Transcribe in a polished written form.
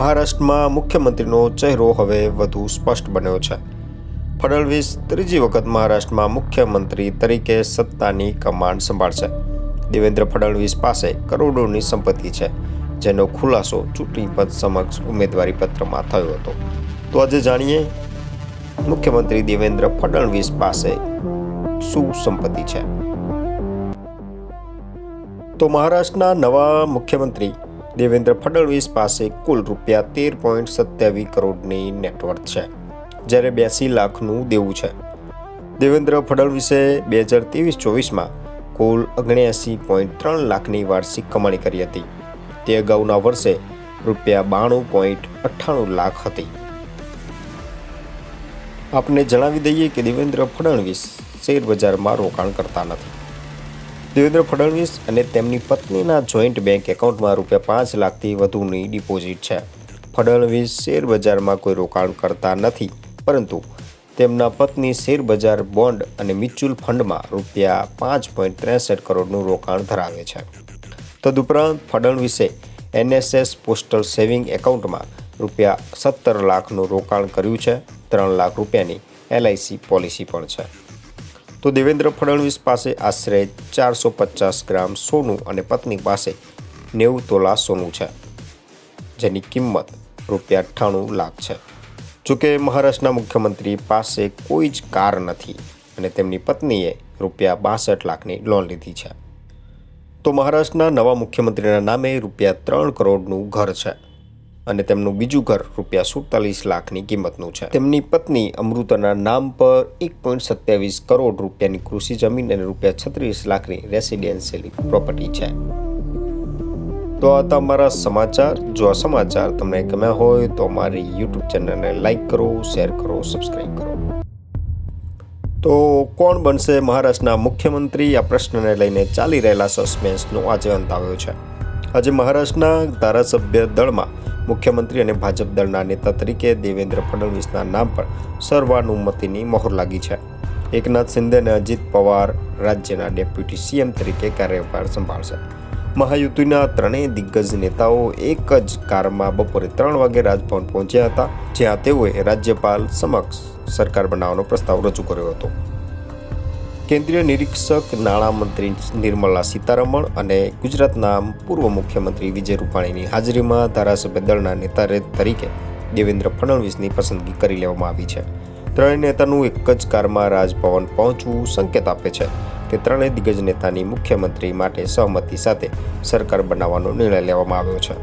મહારાષ્ટ્રમાં મુખ્યમંત્રીનો ચહેરો હવે વધુ સ્પષ્ટ બન્યો છે. ફડણવીસ ત્રીજી વખત મહારાષ્ટ્રમાં મુખ્યમંત્રી તરીકે સત્તાની કમાન સંભાળશે. દેવેન્દ્ર ફડણવીસ પાસે કરોડોની સંપત્તિ છે, જેનો ખુલાસો ચૂંટણી પંચ સમક્ષ ઉમેદવારી પત્રમાં થયો હતો. તો આજે જાણીએ મુખ્યમંત્રી દેવેન્દ્ર ફડણવીસ પાસે શું સંપત્તિ છે. તો મહારાષ્ટ્રના નવા મુખ્યમંત્રી દેવેન્દ્ર ફડણવીસ પાસે કુલ ₹13.27 કરોડની નેટવર્થ છે, જ્યારે 82 લાખનું દેવું છે. દેવેન્દ્ર ફડણવીસે 2023-24માં કુલ 79.3 લાખની વાર્ષિક કમાણી કરી હતી. તે અગાઉના વર્ષે ₹92.98 લાખ હતી. આપને જણાવી દઈએ કે દેવેન્દ્ર ફડણવીસ શેર બજારમાં રોકાણ કરતા નથી. દેવેન્દ્ર ફડણવીસ અને તેમની પત્નીના જોઈન્ટ બેંક એકાઉન્ટમાં ₹5 લાખથી વધુની ડિપોઝિટ છે. ફડણવીસ શેર બજારમાં કોઈ રોકાણ કરતા નથી, પરંતુ તેમના પત્ની શેર બજાર, બોન્ડ અને મ્યુચ્યુઅલ ફંડમાં ₹5.63 કરોડનું રોકાણ ધરાવે છે. તદુપરાંત ફડણવીસે NSS પોસ્ટલ સેવિંગ એકાઉન્ટમાં ₹17 લાખનું રોકાણ કર્યું છે. 3 લાખ રૂપિયાની LIC પોલિસી પણ છે. તો દેવેન્દ્ર ફડણવીસ પાસે આશરે 450 ગ્રામ સોનું અને પત્ની પાસે 90 તોલા સોનું છે, જેની કિંમત ₹98 લાખ છે. જોકે મહારાષ્ટ્રના મુખ્યમંત્રી પાસે કોઈ જ કાર નથી અને તેમની પત્નીએ ₹62 લાખની લોન લીધી છે. તો મહારાષ્ટ્રના નવા મુખ્યમંત્રીના નામે ₹3 કરોડનું ઘર છે અને તેમનું બીજું ઘર ₹47 લાખની કિંમતનું છે. તેમની પત્ની અમૃતાના નામ પર 1.27 કરોડ રૂપિયાની કૃષિ જમીન અને ₹36 લાખની રેસિડેન્શિયલ પ્રોપર્ટી છે. તો આ તમારા સમાચાર. જો આ સમાચાર તમને ગમ્યા હોય તો અમારી YouTube ચેનલને લાઈક કરો, શેર કરો, સબસ્ક્રાઈબ કરો. તો કોણ બનશે મહારાષ્ટ્રના મુખ્યમંત્રી? આ પ્રશ્નને લઈને ચાલી રહેલા સસ્પેન્સનો આજે અંત આવ્યો છે. આજે મહારાષ્ટ્રના ધારાસભ્ય દળમાં મુખ્યમંત્રી અને ભાજપ દળના નેતા તરીકે દેવેન્દ્ર ફડણવીસના નામ પર સર્વાનુમતિની મહોર લાગી છે. એકનાથ શિંદે અને અજિત પવાર રાજ્યના ડેપ્યુટી CM તરીકે કાર્યભાર સંભાળશે. મહાયુતિના ત્રણેય દિગ્ગજ નેતાઓ એક જ કારમાં બપોરે 3 વાગે રાજભવન પહોંચ્યા હતા, જ્યાં તેઓએ રાજ્યપાલ સમક્ષ સરકાર બનાવવાનો પ્રસ્તાવ રજૂ કર્યો હતો. કેન્દ્રીય નિરીક્ષક નાણામંત્રી નિર્મલા સીતારમણ અને ગુજરાતના પૂર્વ મુખ્યમંત્રી વિજય રૂપાણીની હાજરીમાં ધારાસભ્ય દળના નેતા તરીકે દેવેન્દ્ર ફડણવીસની પસંદગી કરી લેવામાં આવી છે. ત્રણેય નેતાનું એક જ કારમાં રાજભવન પહોંચવું સંકેત આપે છે કે ત્રણેય દિગ્ગજ નેતાની મુખ્યમંત્રી માટે સહમતિ સાથે સરકાર બનાવવાનો નિર્ણય લેવામાં આવ્યો છે.